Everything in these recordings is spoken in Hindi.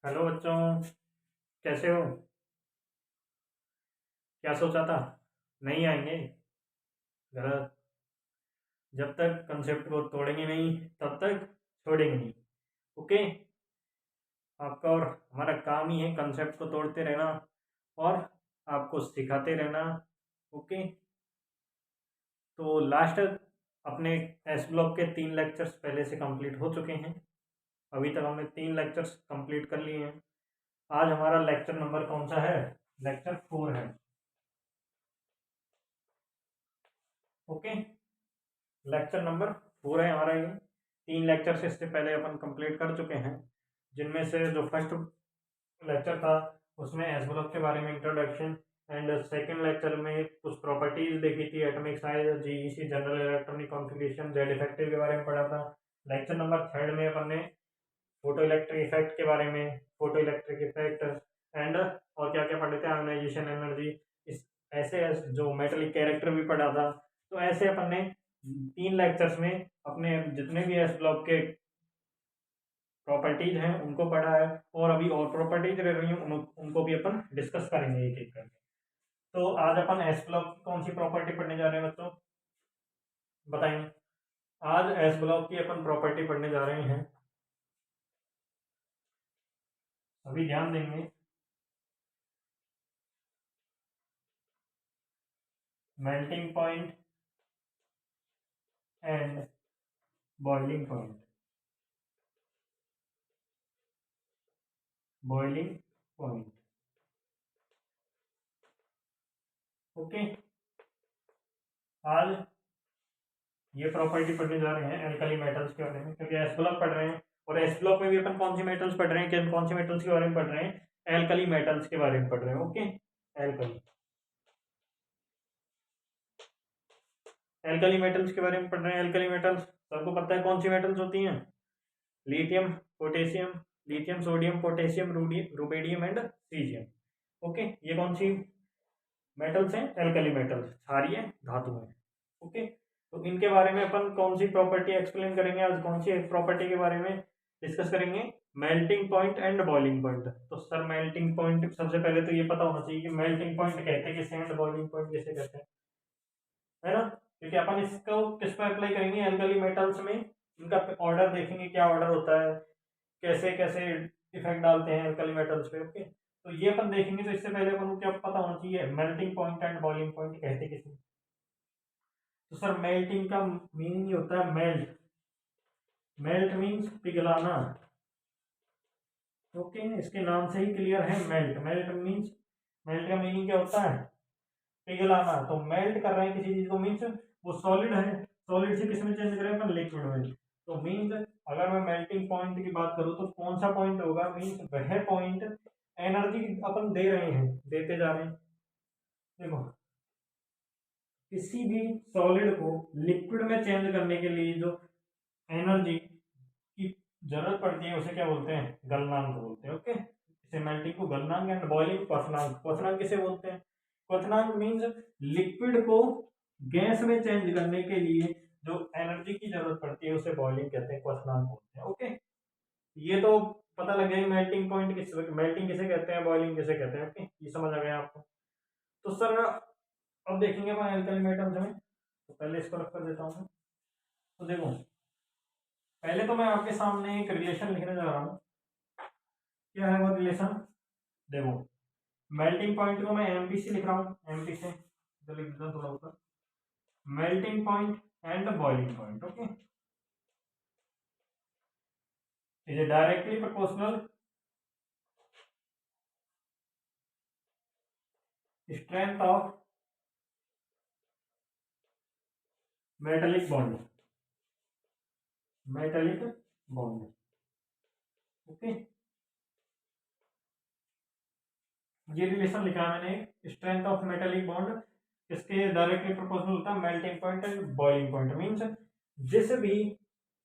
हेलो बच्चों, कैसे हो? क्या सोचा था? नहीं आएंगे? गलत। जब तक कंसेप्ट को तोड़ेंगे नहीं तब तक छोड़ेंगे नहीं। ओके। आपका और हमारा काम ही है कंसेप्ट को तोड़ते रहना और आपको सिखाते रहना। ओके। तो लास्ट अपने एस ब्लॉक के 3 लेक्चर्स पहले से कंप्लीट हो चुके हैं। अभी तक हमने 3 लेक्चर्स कंप्लीट कर लिए हैं। आज हमारा लेक्चर नंबर कौन सा है? लेक्चर 4 है। ओके। लेक्चर नंबर 4 है हमारा ये। 3 लेक्चर इससे पहले अपन कंप्लीट कर चुके हैं, जिनमें से जो फर्स्ट लेक्चर था उसमें एस ब्लॉक के बारे में इंट्रोडक्शन, एंड सेकंड लेक्चर में कुछ प्रॉपर्टीज देखी थी, atomic size, GEC, general electronic configuration, Z effective के बारे में पढ़ा था। लेक्चर नंबर 3 में अपन ने फोटो इलेक्ट्रिक इफेक्ट के बारे में, फोटो इलेक्ट्रिक इफेक्ट एंड और क्या क्या पढ़े थे, आयोनाइजेशन एनर्जी, इस ऐसे जो मेटलिक कैरेक्टर भी पढ़ा था। तो ऐसे अपन ने 3 लेक्चर्स में अपने जितने भी एस ब्लॉक के प्रॉपर्टीज हैं उनको पढ़ा है, और अभी और प्रॉपर्टीज रह रही हैं उनको भी अपन डिस्कस करेंगे एक एक करके। तो आज अपन एस ब्लॉक की कौन सी प्रॉपर्टी पढ़ने जा रहे हैं बच्चों, बताएंगे? आज एस ब्लॉक की अपन प्रॉपर्टी पढ़ने जा रहे हैं। अभी ध्यान देंगे। Melting point and boiling point. Boiling point. Okay. आज ये प्रॉपर्टी पढ़ने जा रहे हैं एल्कली मेटल्स के बारे में, क्योंकि एस ब्लॉक पढ़ रहे हैं, और एस ब्लॉक में भी अपन कौन सी मेटल्स पढ़ रहे हैं, कौन सी मेटल्स के बारे में पढ़ रहे हैं? एल्कली मेटल्स के बारे में पढ़ रहे हैं। ओके। एल्कली एल्कली मेटल्स के बारे में पढ़ रहे हैं। एल्कली मेटल्स सबको पता है कौन सी मेटल्स होती हैं? Lithium, potassium, lithium, sodium, potassium, rubidium and caesium. Okay. ये कौन सी मेटल्स हैं? एल्कली मेटल्स, क्षारीय धातु हैं। ओके। तो इनके बारे में अपन कौन सी प्रॉपर्टी एक्सप्लेन करेंगे आज? कौन सी प्रॉपर्टी के बारे में डिस्कस करेंगे? Melting point and boiling point. तो सर मेल्टिंग पॉइंट सबसे पहले तो ये पता होना चाहिए कि मेल्टिंग पॉइंट कहते हैं किसे एंड बॉइलिंग पॉइंट किसे कहते हैं, है ना? क्योंकि अपन इसको किस पर अप्लाई करेंगे? एल्कली मेटल्स में। इनका ऑर्डर देखेंगे, क्या ऑर्डर होता है, कैसे कैसे इफेक्ट डालते हैं एल्कली मेटल्स पे। ओके। तो ये अपन देखेंगे। तो इससे पहले अपन को क्या पता होना चाहिए? Melting point and boiling point कहते किसे? तो सर मेल्टिंग का मीनिंग होता है मेल्ट। मेल्ट मीन्स पिघलाना। ओके। इसके नाम से ही क्लियर है, मेल्ट। मेल्ट मीन्स, मेल्ट का मीनिंग क्या होता है? पिघलाना। तो मेल्ट कर रहे हैं किसी चीज को मीन्स वो सॉलिड है। सॉलिड से किस में चेंज करें अपन? लिक्विड में। तो मीन्स अगर मैं मेल्टिंग पॉइंट की बात करूं तो कौन सा पॉइंट होगा? मीन्स वह पॉइंट एनर्जी अपन दे रहे हैं, देते जा रहे हैं। देखो, किसी भी सॉलिड को लिक्विड में चेंज करने के लिए जो एनर्जी की जरूरत पड़ती है उसे क्या बोलते हैं? गलनांक बोलते हैं। ओके। इसे मेल्टिंग को गलनांक एंड बॉइलिंग क्वथनांक। क्वथनांक किसे बोलते हैं? क्वथनांक मीन्स लिक्विड को गैस में चेंज करने के लिए जो एनर्जी की जरूरत पड़ती है उसे बॉइलिंग कहते हैं, क्वथनांक बोलते हैं। ओके। ये तो पता लग गया मेल्टिंग पॉइंट किस, मेल्टिंग किसे कहते हैं, बॉइलिंग किसे कहते हैं। ओके, ये समझ आ गया आपको? तो सर अब देखेंगे अपन एल्कली मेटल्स में। तो पहले इसको रख कर देता हूँ मैं। तो देखो, पहले तो मैं आपके सामने एक रिलेशन लिखने जा रहा हूँ। क्या है वो रिलेशन? देखो, मेल्टिंग पॉइंट को मैं एमपी से लिख रहा हूँ, एमपी से तो लिख देता हूँ थोड़ा ऊपर। Melting point and boiling point. Okay. Is directly proportional strength of metallic bond. Metallic bond. Okay. ये रिलेशन लिखा है मैंने, स्ट्रेंथ ऑफ मेटेलिक बॉन्ड इसके डायरेक्टली प्रोपोर्शनल होता है melting point and boiling point. Means जिस भी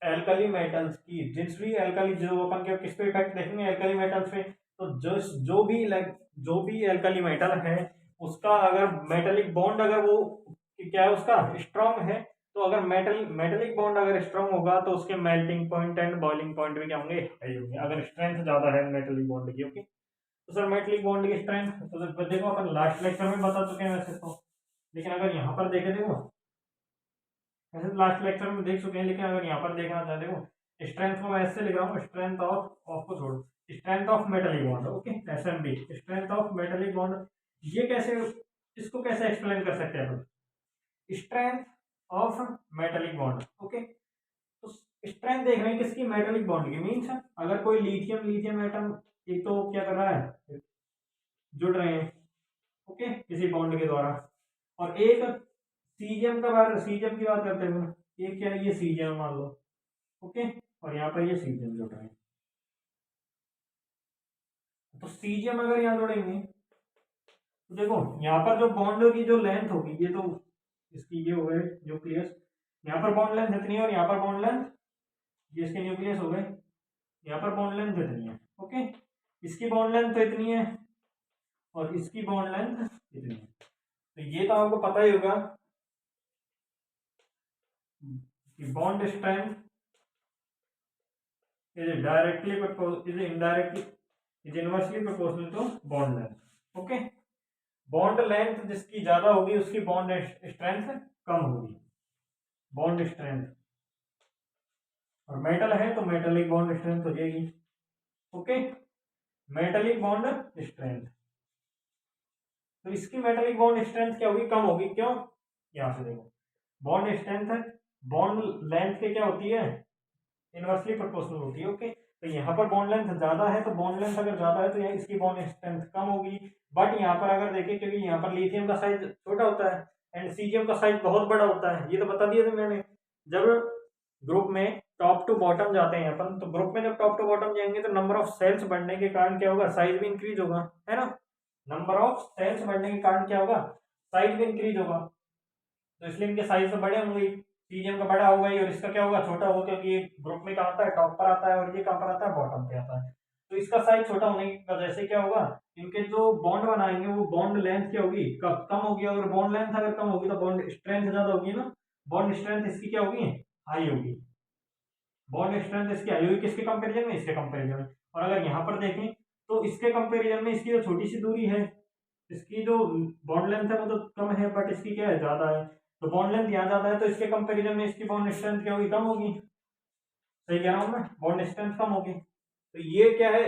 एल्कली मेटल्स की, जिस भी एल्कली, जो अपन के किस पे इफेक्ट देखेंगे एल्कली मेटल्स पे, तो जो भी एल्कली मेटल है उसका अगर मेटेलिक बॉन्ड अगर वो क्या है उसका स्ट्रांग है, तो अगर मेटेलिक बॉन्ड अगर स्ट्रांग होगा तो उसके melting point and boiling point भी क्या होंगे, हाई होंगे, अगर स्ट्रेंथ ज्यादा है मेटेलिक बॉन्ड की। ओके, तो सर मेटेलिक बॉन्ड की स्ट्रेंथ तो सर देखो अपन लास्ट लेक्चर में बता चुके हैं वैसे तो, लेकिन अगर यहाँ पर देखे देखो, वैसे तो लास्ट लेक्चर में देख चुके हैं, लेकिन अगर यहाँ पर देखना चाहते हो स्ट्रेंथ को मैं ऐसे लिख रहा हूँ, स्ट्रेंथ ऑफ को छोड़ो, strength of metallic bond. Okay, SMB, strength of metallic bond. ये कैसे, इसको कैसे एक्सप्लेन कर सकते हैं अपन, strength of metallic bond. Okay, तो स्ट्रेंथ देख रहे हैं किसकी, मेटेलिक बॉन्ड की। मीन्स अगर कोई लिथियम एटम एक तो क्या कर रहा है, जुड़ रहे हैं ओके किसी बॉन्ड के द्वारा, और एक सीजियम की बात करते हैं, ये क्या है, ये सीजियम मान लो। ओके, और यहाँ पर ये सीजियम जुड़ रहे हैं, तो सीजियम अगर यहाँ जुड़ेंगे तो देखो यहाँ पर जो बॉन्ड की जो लेंथ होगी, ये तो इसकी ये हो गए न्यूक्लियस, यहाँ पर बॉन्ड लेंथ इतनी है और यहाँ पर बॉन्ड लेंथ, ये इसके न्यूक्लियस हो गए, यहाँ पर बॉन्ड लेंथ इतनी है। ओके, इसकी बॉन्ड लेंथ तो इतनी है और इसकी बॉन्ड लेंथ इतनी है, तो ये तो आपको पता ही होगा कि bond strength is directly is indirectly is inversely proportional to bond length. Okay, bond length जिसकी ज्यादा होगी उसकी बॉन्ड स्ट्रेंथ कम होगी, बॉन्ड स्ट्रेंथ, और मेटल है तो मेटेलिक बॉन्ड स्ट्रेंथ हो जाएगी। ओके, मेटेलिक बॉन्ड स्ट्रेंथ, तो इसकी मेटेलिक बॉन्ड स्ट्रेंथ क्या होगी, कम होगी। क्यों, यहां से देखो बॉन्ड स्ट्रेंथ बॉन्ड लेंथ के क्या होती है, इनवर्सली प्रोपोर्शनल होती है। ओके, तो यहाँ पर बॉन्ड लेंथ ज्यादा है, तो बॉन्ड लेंथ अगर ज्यादा है तो यहाँ इसकी बॉन्ड स्ट्रेंथ कम होगी। बट यहाँ पर अगर देखें, क्योंकि यहाँ पर लिथियम का साइज छोटा होता है एंड सीजियम का साइज बहुत बड़ा होता है, ये तो बता दिया था मैंने। जब ग्रुप में टॉप टू बॉटम जाते हैं अपन, तो ग्रुप में जब टॉप टू बॉटम जाएंगे तो नंबर ऑफ सेल्स बढ़ने के कारण क्या होगा, साइज भी इंक्रीज होगा, है ना। नंबर ऑफ सेल्स बढ़ने के कारण क्या होगा, साइज भी इंक्रीज होगा, तो इसलिए इनके साइज तो बड़े होंगे, सीजियम का बड़ा होगा ही और इसका क्या होगा, छोटा होगा, क्योंकि ये ग्रुप में कहाँ आता है, टॉप पर आता है, और ये कहाँ पर आता है, बॉटम पे आता है। तो इसका साइज छोटा होने की वजह से क्या होगा, इनके जो बॉन्ड बनाएंगे वो बॉन्ड लेंथ क्या होगी, कम होगी। अगर बॉन्ड लेंथ अगर कम होगी तो बॉन्ड स्ट्रेंथ ज्यादा होगी ना, बॉन्ड स्ट्रेंथ इसकी क्या होगी, हाई होगी, बॉन्ड स्ट्रेंथ इसकी हाई होगी, किसके कंपेरिजन में, इसके कंपेरिजन में। और अगर यहाँ पर देखें तो इसके कंपेरिजन में इसकी जो छोटी सी दूरी है, इसकी जो बॉन्ड लेंथ है वो तो कम है, बट इसकी क्या है, ज्यादा है, तो बॉन्ड लेंथ यहाँ ज्यादा है, तो इसके कंपेरिजन में इसकी बॉन्ड स्ट्रेंथ क्या होगी, कम होगी। सही कह रहा हूँ मैं, बॉन्ड स्ट्रेंथ कम होगी। तो ये क्या है,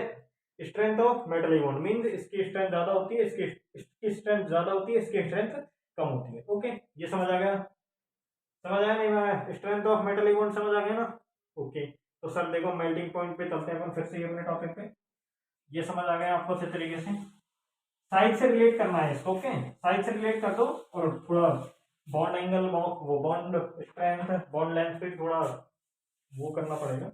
strength of metallic bond, means इसकी स्ट्रेंथ ज्यादा होती है, इसकी स्ट्रेंथ ज्यादा होती है, इसकी स्ट्रेंथ कम होती है। ओके, ये समझ आ गया, समझ आया नहीं, मैं स्ट्रेंथ ऑफ मेटलिक बॉन्ड समझ आ गया ना। ओके, तो सर देखो मेल्टिंग पॉइंट पे चलते हैं अपन फिर से अपने टॉपिक पे, ये समझ आ गया आपको अच्छे तरीके से। साइड से रिलेट करना है इसको। ओके, साइड से रिलेट कर दो और थोड़ा बॉन्ड एंगल, वो बॉन्ड स्ट्रेंथ, बॉन्ड लेंथ पे थोड़ा वो करना पड़ेगा।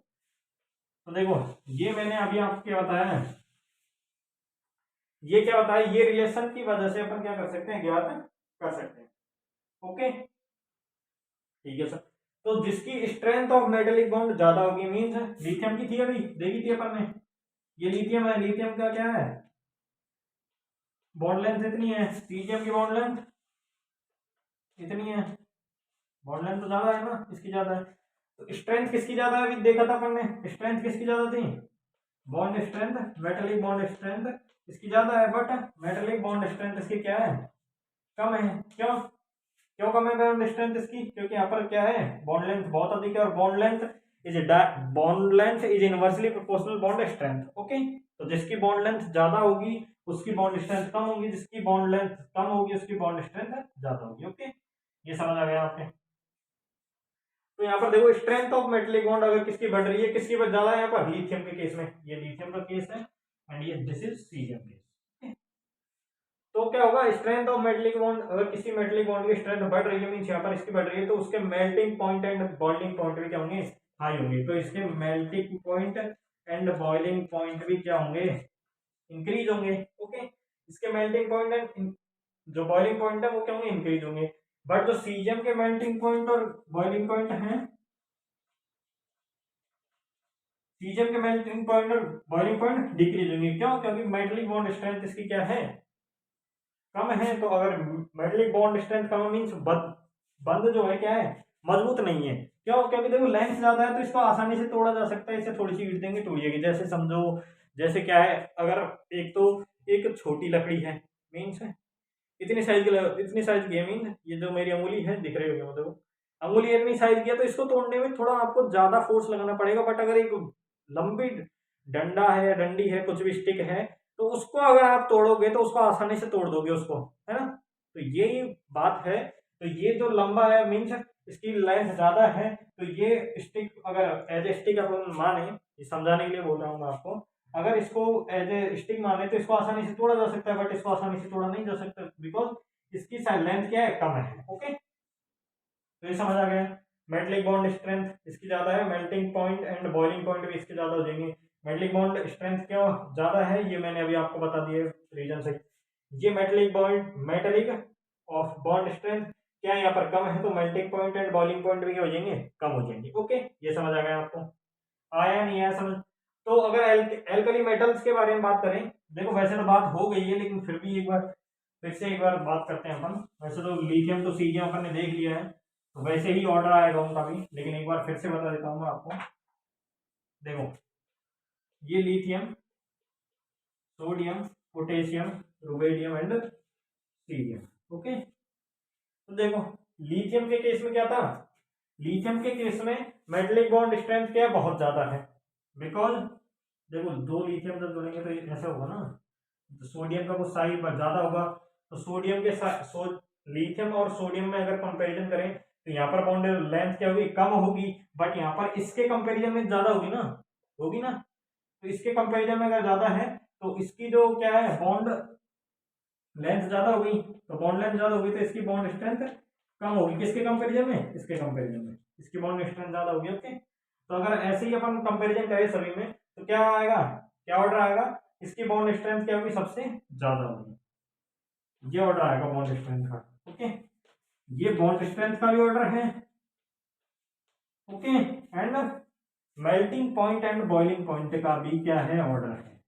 तो देखो ये मैंने अभी आपको बताया है, ये क्या बताया, ये रिलेशन की वजह से अपन क्या कर सकते हैं, ज्ञात कर सकते हैं। ओके, ठीक है सर। तो जिसकी स्ट्रेंथ ऑफ मेटेलिक बॉन्ड ज्यादा होगी, मीन्स लिथियम की थी अभी देखी थी अपन ने, ये लिथियम है, लिथियम का क्या है, बॉन्ड लेंथ इतनी है, सीजियम की बॉन्ड लेंथ इतनी है, बॉन्ड लेंथ तो ज्यादा है ना, इसकी ज्यादा है, तो स्ट्रेंथ किसकी ज्यादा है, अभी देखा था अपन ने, स्ट्रेंथ किसकी ज्यादा थी, bond strength, metallic bond strength इसकी ज्यादा है, बट मेटेलिक बॉन्ड स्ट्रेंथ इसकी क्या है, कम है। क्यों, क्यों कम है बॉन्ड स्ट्रेंथ इसकी, क्योंकि यहाँ पर क्या है, बॉन्ड लेंथ बहुत अधिक है, और bond length is inversely proportional bond strength. Okay, तो जिसकी बॉन्ड लेंथ ज्यादा होगी उसकी बॉन्ड स्ट्रेंथ कम होगी, जिसकी बॉन्ड लेंथ कम होगी उसकी बॉन्ड स्ट्रेंथ ज्यादा होगी। ओके, ये समझ आ गया आपने। तो यहाँ पर देखो स्ट्रेंथ ऑफ मेटेलिक बॉन्ड अगर किसकी बढ़ रही है, किसकी ज्यादा है, यहाँ पर लिथियम के केस में, ये लिथियम का केस है एंड ये दिस इज सीजियम केस। तो क्या होगा, स्ट्रेंथ ऑफ मेटेलिक बॉन्ड, अगर किसी मेटेलिक बॉन्ड की स्ट्रेंथ बढ़ रही है, मींस यहाँ पर इसकी बढ़ रही है, तो उसके melting point and boiling point भी क्या होंगे, हाई होंगे। तो इसके melting point and boiling point भी क्या होंगे, इंक्रीज होंगे। ओके, इसके मेल्टिंग पॉइंट एंड जो बॉइलिंग पॉइंट है वो क्या होंगे, इंक्रीज होंगे। बट जो सीजियम के मेल्टिंग पॉइंट और बॉइलिंग पॉइंट है, सीजियम के मेल्टिंग पॉइंट और बॉइलिंग पॉइंट डिक्रीज होंगे। क्यों, क्योंकि मेटेलिक बॉन्ड स्ट्रेंथ इसकी क्या है, कम है। तो अगर metallic bond strength come means बंद जो है क्या है, मजबूत नहीं है। क्यों? क्योंकि देखो लेंथ ज्यादा है तो इसको आसानी से तोड़ा जा सकता है, इसे थोड़ी सी ईट देंगे टूट जाएगी। जैसे समझो, जैसे क्या है, अगर एक तो एक छोटी लकड़ी है, मीन्स इतनी साइज की है, मीन ये जो मेरी अंगुली है दिख रही होगी, मतलब अंगुली इतनी साइज की है, तो इसको तोड़ने में थोड़ा आपको ज्यादा फोर्स लगाना पड़ेगा। बट अगर एक लंबी डंडा है या डंडी है, कुछ भी स्टिक है, तो उसको अगर आप तोड़ोगे तो उसको आसानी से तोड़ दोगे उसको, है ना। तो यही बात है। तो ये जो लंबा है, मीन्स इसकी लेंथ ज्यादा है, तो ये स्टिक अगर एज ए स्टिक अपन माने, ये समझाने के लिए बोल रहा हूँ मैं आपको, अगर इसको एज ए स्टिक माने तो इसको आसानी से तोड़ा जा सकता है, बट इसको आसानी से तोड़ा नहीं जा सकता, बिकॉज इसकी लेंथ क्या है, कम है। ओके, तो ये समझ आ गया। मेटलिक बॉन्ड स्ट्रेंथ इसकी ज्यादा है, melting point and boiling point भी इसके ज्यादा हो जाएंगे। मेटलिक बॉन्ड स्ट्रेंथ क्यों ज्यादा है, ये मैंने अभी आपको बता दिया रीजन से। ये मेटलिक ऑफ बॉन्ड स्ट्रेंथ क्या यहाँ पर कम है, तो melting point and boiling point भी क्या हो जाएंगे, कम हो जाएंगे। ओके, ये समझ आ गया आपको, आया नहीं आया समझ। तो अगर एल्कली मेटल्स के बारे में बात करें, देखो वैसे तो बात हो गई है, लेकिन फिर भी एक बार फिर से एक बार बात करते हैं अपन। वैसे तो लिथियम तो सीजियम अपन ने देख लिया है, तो वैसे ही ऑर्डर आएगा उनका भी, लेकिन एक बार फिर से बता देता हूँ मैं आपको। देखो, ये lithium, sodium, potassium, rubidium and cerium. Okay, तो देखो लिथियम के केस में क्या था, लिथियम के केस में मेटलिक बॉन्ड स्ट्रेंथ क्या है, बहुत ज्यादा है। बिकॉज देखो दो लिथियम जब जुड़ेंगे तो ऐसा होगा ना, तो सोडियम का कुछ साइज ज्यादा होगा, तो सोडियम के लिथियम और सोडियम में अगर कंपैरिजन करें तो यहाँ पर बॉन्ड लेंथ क्या होगी, कम होगी। बट यहाँ पर इसके कंपैरिजन में ज्यादा होगी ना, होगी ना। तो इसके कंपैरिजन में अगर ज्यादा है तो इसकी जो क्या है, बॉन्ड लेंथ ज्यादा हो गई, तो बॉन्ड लेंथ ज्यादा होगी तो इसकी बॉन्ड स्ट्रेंथ कम होगी। किसके कंपैरिजन में, इसके कंपैरिजन में इसकी बॉन्ड स्ट्रेंथ ज्यादा होगी। ओके, तो अगर ऐसे ही अपन कंपैरिजन करें सभी में तो क्या आएगा, क्या ऑर्डर आएगा, इसकी बॉन्ड स्ट्रेंथ क्या होगी, सबसे ज्यादा होगी। ये ऑर्डर आएगा बॉन्ड स्ट्रेंथ का। ओके, ये बॉन्ड स्ट्रेंथ का भी ऑर्डर है। Okay, and melting point and boiling point का भी क्या है, ऑर्डर है।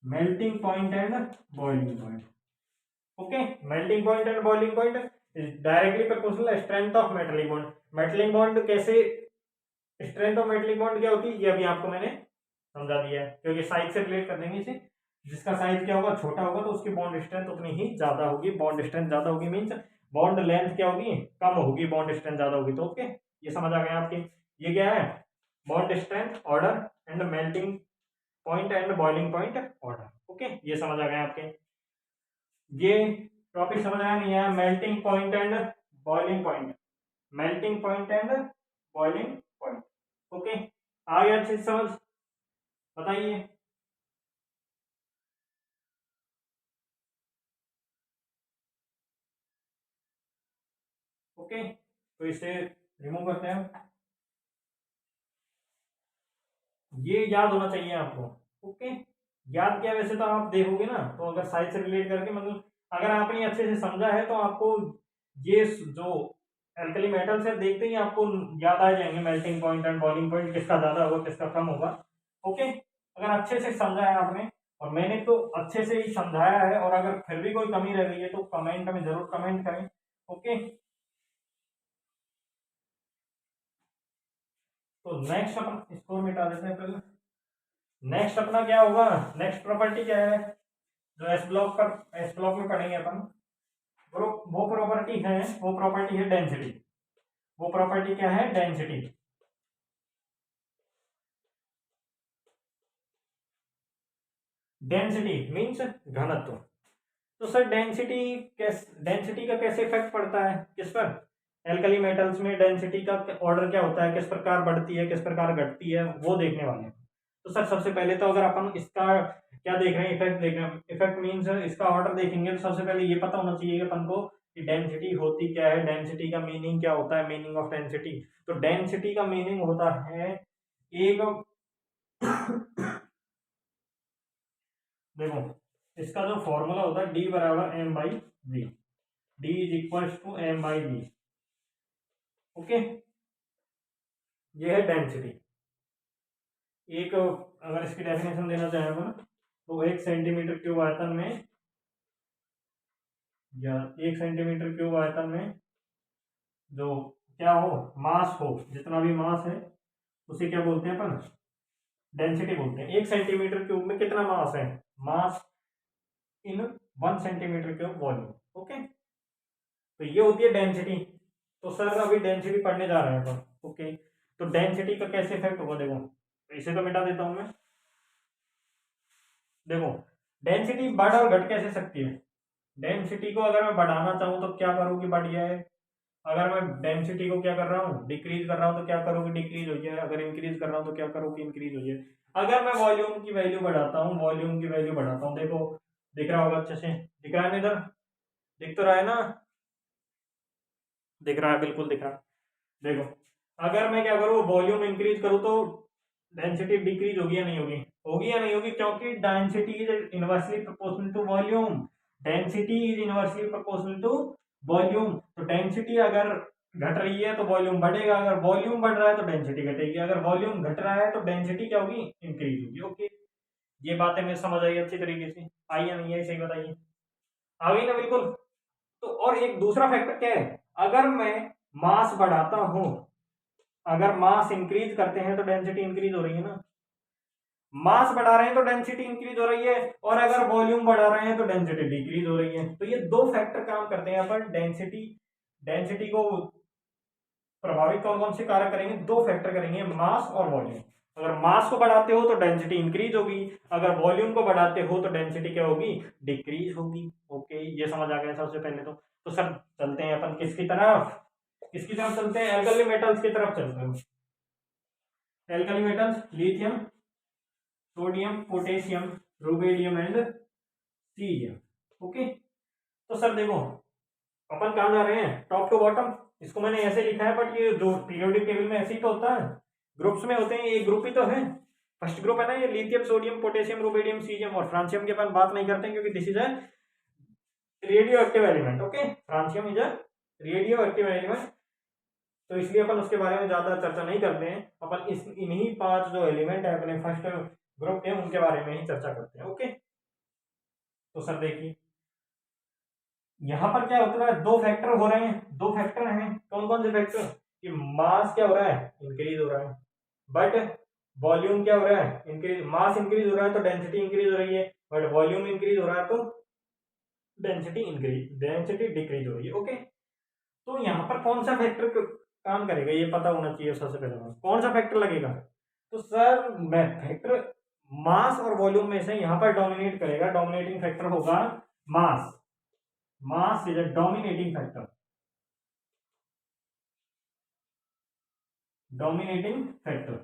Melting point and boiling point. Okay, melting point and boiling point directly proportional strength of metallic bond. Metallic bond कैसे, स्ट्रेंथ ऑफ मेटलिक बॉन्ड क्या होती है, ये अभी आपको मैंने समझा दिया है, क्योंकि साइज से रिलेट कर देंगे इसे। जिसका साइज क्या होगा, छोटा होगा, तो उसकी बॉन्ड स्ट्रेंथ उतनी ही ज्यादा होगी। बॉन्ड स्ट्रेंथ ज्यादा होगी मीन्स बॉन्ड लेंथ क्या होगी, कम होगी, बॉन्ड स्ट्रेंथ ज्यादा होगी। तो ओके, ये समझ आ गया आपके। ये क्या है, bond strength order and melting point and boiling point order. Okay, ये समझ आ गया आपके। ये टॉपिक समझ आया नहीं आया, melting point and boiling point, melting point and boiling point. Okay, आ गया अच्छे से समझ, बताइए। ओके, तो इसे रिमूव करते हैं। ये याद होना चाहिए आपको। ओके, याद क्या, वैसे तो आप देखोगे ना, तो अगर साइज से रिलेट करके, मतलब अगर आपने अच्छे से समझा है तो आपको ये जो एल्कली मेटल्स है देखते ही आपको याद आ जाएंगे, melting point and boiling point किसका ज्यादा होगा, किसका कम होगा। ओके, अगर अच्छे से समझा है आपने, और मैंने तो अच्छे से ही समझाया है, और अगर फिर भी कोई कमी रह गई है तो कमेंट में जरूर कमेंट करें। ओके, तो नेक्स्ट अपन इसको मिटा देते हैं पहले। नेक्स्ट अपना क्या होगा, नेक्स्ट प्रॉपर्टी क्या है, जो एस ब्लॉक में पढ़ेंगे अपन। वो प्रॉपर्टी है, वो प्रॉपर्टी है डेंसिटी। वो प्रॉपर्टी क्या है, डेंसिटी। डेंसिटी मीन्स घनत्व। तो सर डेंसिटी का कैसे इफेक्ट पड़ता है, किस पर, एल्कली मेटल्स में डेंसिटी का ऑर्डर क्या होता है, किस प्रकार बढ़ती है, किस प्रकार घटती है, वो देखने वाले हैं। तो सर सबसे पहले तो अगर अपन इसका क्या देख रहे हैं, इफेक्ट देख रहे हैं, इफेक्ट मीन्स इसका ऑर्डर देखेंगे, तो सबसे पहले ये पता होना चाहिए कि अपन को कि डेंसिटी होती क्या है, डेंसिटी का मीनिंग क्या होता है, मीनिंग ऑफ डेंसिटी। तो डेंसिटी का मीनिंग होता है एक देखो, इसका जो फॉर्मूला होता है डी बराबर M by V, D is equal to M by V. Okay, ये है डेंसिटी। एक अगर इसकी डेफिनेशन देना चाहें अपन, तो 1 सेंटीमीटर क्यूब आयतन में, या 1 सेंटीमीटर क्यूब आयतन में जो क्या हो, मास हो, जितना भी मास है उसे क्या बोलते हैं अपन, डेंसिटी बोलते हैं। 1 सेंटीमीटर क्यूब में कितना मास है, मास इन 1 सेंटीमीटर क्यूब वॉल्यूम। ओके, तो ये होती है डेंसिटी। तो सर अभी डेंसिटी पढ़ने जा रहे हैं अपन। ओके, तो डेंसिटी का कैसे इफेक्ट होगा, देखो इसे तो मिटा देता हूं मैं। देखो डेंसिटी बढ़ और घट कैसे सकती है। डेंसिटी को अगर मैं बढ़ाना चाहूँ तो क्या करूँ कि बढ़ जाए, अगर मैं डेंसिटी को क्या कर रहा हूँ, डिक्रीज कर रहा हूँ तो क्या करूँ कि डिक्रीज हो जाए, अगर इंक्रीज कर रहा हूँ तो क्या करूँ कि इंक्रीज हो जाए। अगर मैं वॉल्यूम की वैल्यू बढ़ाता हूँ, वॉल्यूम की वैल्यू बढ़ाता हूँ, देखो दिख रहा होगा अच्छे से, दिख रहा है ना इधर, दिख तो रहा है ना, दिख रहा है, बिल्कुल दिख रहा है। देखो अगर मैं क्या करूँ, वॉल्यूम इंक्रीज करूँ तो डेंसिटी डिक्रीज होगी या नहीं होगी, होगी या नहीं होगी, क्योंकि density is inversely proportional to volume. Density is inversely proportional to volume. तो डेंसिटी अगर घट रही है तो वॉल्यूम बढ़ेगा, अगर वॉल्यूम बढ़ रहा है तो डेंसिटी घटेगी, अगर वॉल्यूम घट रहा है तो डेंसिटी क्या होगी, इंक्रीज होगी। ओके, ये बातें मैं समझ आई अच्छी तरीके से, आई या नहीं आई, सही बताइए, आ गई ना, बिल्कुल। तो और एक दूसरा फैक्टर क्या है, अगर मैं मास बढ़ाता हूं, अगर मास इंक्रीज करते हैं तो डेंसिटी इंक्रीज हो रही है ना, मास बढ़ा रहे हैं तो डेंसिटी इंक्रीज हो रही है, और अगर वॉल्यूम बढ़ा रहे हैं तो डेंसिटी डिक्रीज हो रही है। तो ये दो फैक्टर काम करते हैं यहाँ पर, डेंसिटी डेंसिटी को प्रभावित कौन कौन से कारक करेंगे, दो फैक्टर करेंगे, मास और वॉल्यूम। अगर मास को बढ़ाते हो तो डेंसिटी इंक्रीज होगी, अगर वॉल्यूम को बढ़ाते हो तो डेंसिटी क्या होगी, डिक्रीज होगी। ओके, ये समझ आ गया सबसे पहले तो सर चलते हैं अपन किसकी तरफ, किसकी तरफ चलते हैं, एल्कली मेटल्स की तरफ चलते हैं। Alkali metals, lithium, sodium, potassium, rubidium and cerium. Okay, तो सर देखो अपन कहाँ जा रहे हैं, टॉप टू बॉटम। इसको मैंने ऐसे लिखा है, बट ये जो पीरियोडिक टेबल में ऐसे ही तो होता है, ग्रुप्स में होते हैं, ये ग्रुप ही तो है, फर्स्ट ग्रुप है ना ये, lithium, sodium, potassium, rubidium, cerium, और फ्रांसियम की अपन बात नहीं करते हैं क्योंकि this is a radioactive element. Okay, francium is a radioactive element, तो इसलिए अपन उसके बारे में ज्यादा चर्चा नहीं करते हैं, अपन इस इन्हीं 5 जो एलिमेंट है अपने फर्स्ट ग्रुप के, उनके बारे में ही चर्चा करते हैं। ओके, तो सर देखिए यहां पर क्या होता है, दो फैक्टर हो रहे हैं, दो फैक्टर हैं, कौन कौन से फैक्टर, कि मास क्या हो रहा है, इंक्रीज हो रहा है, बट वॉल्यूम क्या हो रहा है, इंक्रीज, मास इंक्रीज हो रहा है तो डेंसिटी इंक्रीज हो रही है, बट वॉल्यूम इंक्रीज हो रहा है तो डेंसिटी डिक्रीज हो रही है। ओके, तो यहाँ पर कौन सा फैक्टर काम करेगा, ये पता होना चाहिए सबसे पहले, कौन सा फैक्टर लगेगा। तो सर मैं फैक्टर मास और वॉल्यूम में से यहाँ पर डोमिनेट करेगा, डोमिनेटिंग फैक्टर होगा mass. Mass is a dominating factor, dominating factor.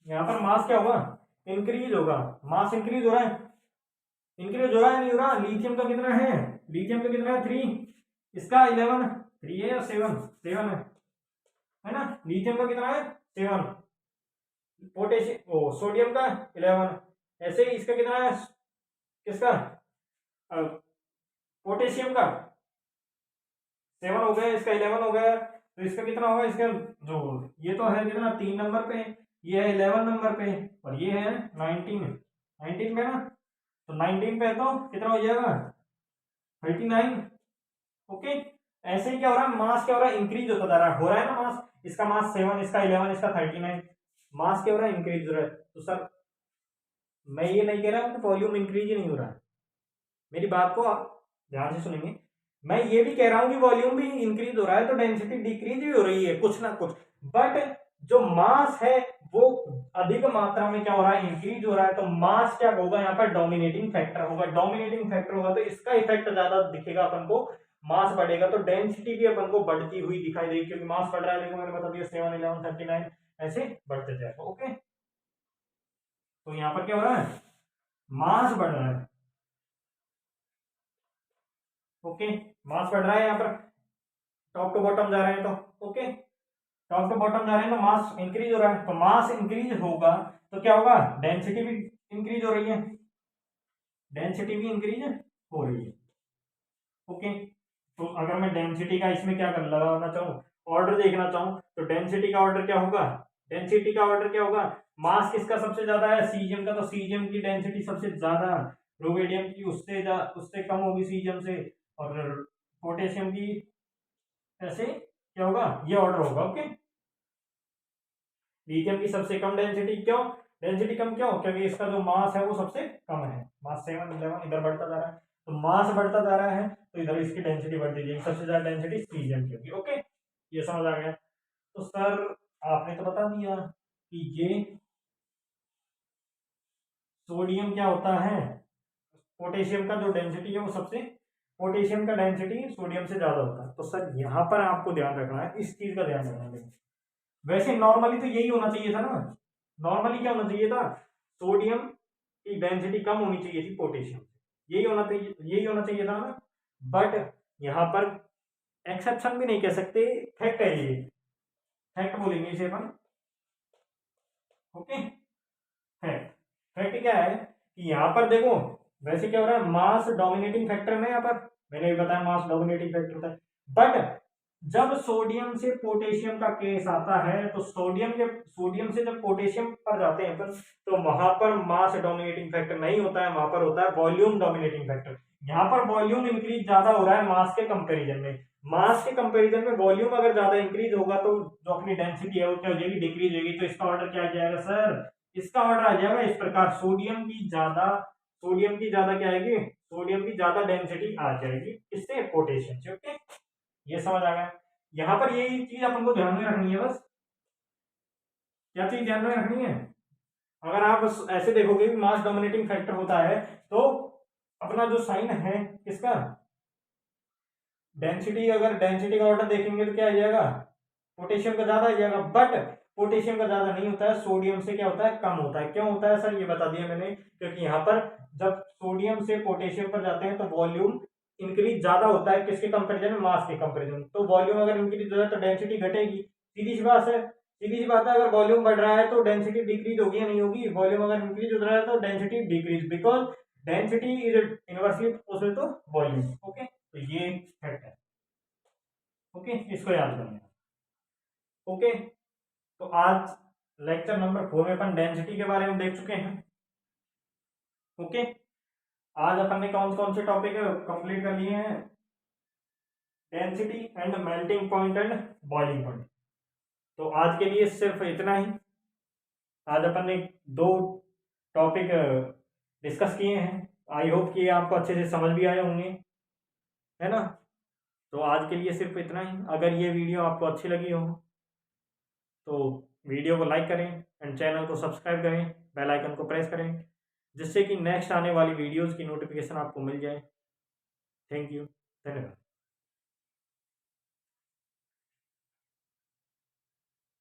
यहां पर मास क्या होगा, इंक्रीज होगा, मास इंक्रीज हो रहा है, इंक्रीज हो रहा है नहीं हो रहा, लिथियम का कितना है, लिथियम का कितना है 3, इसका 11, 3 है या 7, 7 है ना, लिथियम का कितना है 7, पोटेशियम ओ सोडियम का 11, ऐसे ही इसका कितना है, किसका पोटेशियम का 7 हो गया, इसका 11 हो गया, तो इसका कितना होगा, इसका जो ये तो है कितना 3 नंबर पे, ये है 11 नंबर पे, और ये है 19 पे ना, तो 19 पे तो कितना हो जाएगा 39। ओके, ऐसे ही क्या हो रहा है, मास क्या हो रहा है, इंक्रीज होता जा रहा है, हो रहा है ना मास, इसका मास 7, इसका 11, इसका 39, मास क्या हो रहा है, इंक्रीज हो रहा है। तो सर मैं ये नहीं कह रहा हूँ कि वॉल्यूम इंक्रीज ही नहीं हो रहा है, मेरी बात को आप ध्यान से सुनेंगे, मैं ये भी कह रहा हूं कि वॉल्यूम भी इंक्रीज हो रहा है तो डेंसिटी डिक्रीज भी हो रही है कुछ ना कुछ, बट जो मास है वो अधिक मात्रा में क्या हो रहा है, इंक्रीज हो रहा है, तो मास क्या होगा यहाँ पर, डोमिनेटिंग फैक्टर होगा, डोमिनेटिंग फैक्टर होगा तो इसका इफेक्ट ज्यादा दिखेगा अपन को, मास बढ़ेगा तो डेंसिटी भी अपन को बढ़ती हुई दिखाई देगी, क्योंकि मास बढ़ रहा है, देखो मैंने बता दिया 7, 11, 39 ऐसे बढ़ते जाएगा। ओके, तो यहाँ पर क्या हो रहा है, मास बढ़ रहा है। ओके, मास बढ़ रहा है यहाँ पर, टॉप टू बॉटम जा रहे हैं तो ओके, टॉप टू बॉटम जा रहे हैं तो मास इंक्रीज हो रहा है, तो मास इंक्रीज होगा तो क्या होगा, डेंसिटी भी इंक्रीज हो रही है, डेंसिटी भी इंक्रीज हो रही है। ओके, तो अगर मैं डेंसिटी का इसमें क्या कर लगाना चाहूँ, ऑर्डर देखना चाहूँ, तो डेंसिटी का ऑर्डर क्या होगा, डेंसिटी का ऑर्डर क्या होगा, मास किसका सबसे ज्यादा है, सीजियम का, तो सीजियम की डेंसिटी सबसे ज्यादा, रुबेडियम की उससे कम होगी सीजियम से, और पोटेशियम की ऐसे क्या होगा, ये ऑर्डर होगा। ओके, लिथियम की सबसे कम डेंसिटी क्यों, डेंसिटी कम क्यों, क्योंकि इसका जो मास है वो सबसे कम है, मास 7 11 इधर बढ़ता जा रहा है, तो मास बढ़ता जा रहा है तो इधर इसकी डेंसिटी बढ़ती जाएगी, सबसे ज्यादा डेंसिटी सीजियम की होगी। ओके, ये समझ आ गया। तो सर आपने तो बता दिया कि ये सोडियम क्या होता है, पोटेशियम का जो डेंसिटी है वो सबसे, पोटेशियम का डेंसिटी सोडियम से ज्यादा होता है। तो सर यहाँ पर आपको ध्यान रखना है, इस चीज का ध्यान रखना है। वैसे नॉर्मली तो यही होना चाहिए था ना, नॉर्मली क्या होना चाहिए था, सोडियम की डेंसिटी कम होनी चाहिए थी पोटेशियम से, यही होना चाहिए था ना। बट यहाँ पर एक्सेप्शन भी नहीं कह सकते, फैक्ट है ये, फैक्ट बोलेंगे इसे अपन। ओके, फैक्ट, फैक्ट क्या है कि यहाँ पर देखो, वैसे क्या हो रहा है, मास डोमिनेटिंग फैक्टर है ना, यहाँ पर मैंने भी बताया मास डोमिनेटिंग फैक्टर होता है। बट जब सोडियम से पोटेशियम का केस आता है, तो सोडियम से जब पोटेशियम पर जाते हैं अपन, तो वहां पर मास डोमिनेटिंग फैक्टर नहीं होता है, वहां पर होता है वॉल्यूम डोमिनेटिंग फैक्टर। यहाँ पर वॉल्यूम इंक्रीज ज्यादा हो रहा है मास के कंपेरिजन में, मास के कंपेरिजन में वॉल्यूम अगर ज्यादा इंक्रीज होगा तो जो अपनी डेंसिटी है वो क्या हो जाएगी, डिक्रीज होगी। तो इसका ऑर्डर क्या आ जाएगा सर, इसका ऑर्डर आ जाएगा इस प्रकार, सोडियम की ज्यादा क्या आएगी, सोडियम की ज्यादा डेंसिटी आ जाएगी, इससे पोटेशियम से। ओके, ये समझ आ गया। यहां पर यही चीज अपन को ध्यान में रखनी है बस, क्या चीज ध्यान में रखनी है, अगर आप ऐसे देखोगे कि मास डोमिनेटिंग फैक्टर होता है, तो अपना जो साइन है इसका डेंसिटी, अगर डेंसिटी का ऑर्डर देखेंगे तो क्या आ जाएगा, पोटेशियम का ज्यादा आ जाएगा। बट पोटेशियम का ज्यादा नहीं होता है, सोडियम से क्या होता है, कम होता है। क्यों होता है सर, ये बता दिया मैंने, क्योंकि यहाँ पर जब सोडियम से पोटेशियम पर जाते हैं तो वॉल्यूम इंक्रीज ज्यादा होता है, किसके कंपेरिजन में, मास के कंपेरिजन। तो वॉल्यूम अगर इंक्रीज हो जाए तो डेंसिटी घटेगी, सीधी सी बात है, सीधी सी बात है। अगर वॉल्यूम बढ़ रहा है तो डेंसिटी डिक्रीज होगी या नहीं होगी, वॉल्यूम अगर इंक्रीज हो रहा है तो density decrease, because density is inversely proportional to volume. Okay, तो ये फैक्ट है। ओके, इसको याद करना। ओके, तो आज लेक्चर नंबर 4 में अपन डेंसिटी के बारे में देख चुके हैं। ओके, आज अपन ने कौन कौन से टॉपिक कंप्लीट कर लिए हैं, density and melting point and boiling point. तो आज के लिए सिर्फ इतना ही। आज अपन ने 2 टॉपिक डिस्कस किए हैं, आई होप कि आपको अच्छे से समझ भी आए होंगे, है ना। तो आज के लिए सिर्फ इतना ही। अगर ये वीडियो आपको अच्छी लगी हो तो वीडियो को लाइक करें एंड चैनल को सब्सक्राइब करें, बेल आइकन को प्रेस करें, जिससे कि नेक्स्ट आने वाली वीडियोस की नोटिफिकेशन आपको मिल जाए। थैंक यू, धन्यवाद।